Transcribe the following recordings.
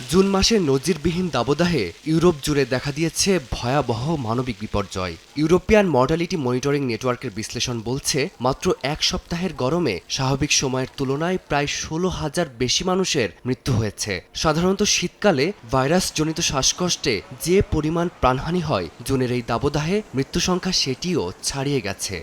June মাসের নজিরবিহীন দাবদাহে Europe জুড়ে দেখা দিয়েছে ভয়াবহ মানবিক বিপর্যয়। ইউরোপিয়ান মর্টালিটি মনিটরিং নেটওয়ার্কের বিশ্লেষণ বলছে, মাত্র এক সপ্তাহের গরমে স্বাভাবিক সময়ের তুলনায় প্রায় ১৬,০০০ বেশি মানুষের মৃত্যু হয়েছে। সাধারণত শীতকালে ভাইরাসজনিত শ্বাসকষ্টে যে পরিমাণ প্রাণহানি হয়, জুনের এই দাবদাহে মৃত্যু সংখ্যা সেটিও ছাড়িয়ে গেছে।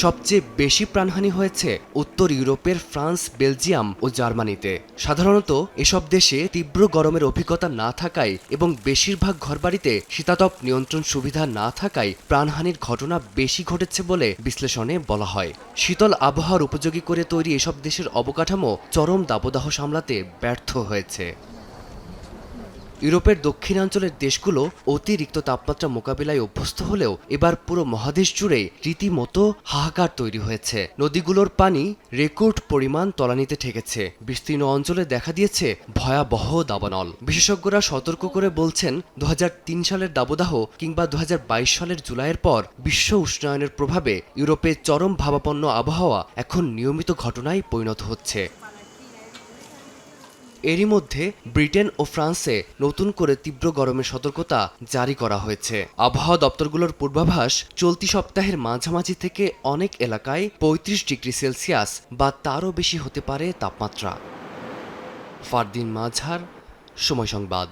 সবচেয়ে বেশি প্রাণহানি হয়েছে উত্তর ইউরোপের ফ্রান্স, বেলজিয়াম ও জার্মানিতে। সাধারণত এসব দেশে তীব্র গরমের অভিজ্ঞতা না থাকায় এবং বেশিরভাগ ঘরবাড়িতে শীতাতপ নিয়ন্ত্রণ সুবিধা না থাকায় প্রাণহানির ঘটনা বেশি ঘটেছে বলে বিশ্লেষণে বলা হয়। শীতল আবহাওয়ার উপযোগী করে তৈরি এসব দেশের অবকাঠামো চরম দাবদাহ সামলাতে ব্যর্থ হয়েছে। ইউরোপের দক্ষিণাঞ্চলের দেশগুলো অতিরিক্ত তাপমাত্রা মোকাবিলায় অভ্যস্ত হলেও এবার পুরো মহাদেশ জুড়েই রীতিমতো হাহাকার তৈরি হয়েছে। নদীগুলোর পানি রেকর্ড পরিমাণ তলানিতে ঠেকেছে। বিস্তীর্ণ অঞ্চলে দেখা দিয়েছে ভয়াবহ দাবানল। বিশেষজ্ঞরা সতর্ক করে বলছেন, ২০০৩ সালের দাবদাহ কিংবা ২০২২ সালের জুলাইয়ের পর বিশ্ব উষ্ণায়নের প্রভাবে ইউরোপে চরম ভাবাপন্ন আবহাওয়া এখন নিয়মিত ঘটনায় পরিণত হচ্ছে। এরই মধ্যে ব্রিটেন ও ফ্রান্সে নতুন করে তীব্র গরমের সতর্কতা জারি করা হয়েছে। আবহাওয়া দপ্তরগুলোর পূর্বাভাস, চলতি সপ্তাহের মাঝামাঝি থেকে অনেক এলাকায় ৩৫ ডিগ্রি সেলসিয়াস বা তারও বেশি হতে পারে তাপমাত্রা। ফারদিন মাজহার, সময় সংবাদ।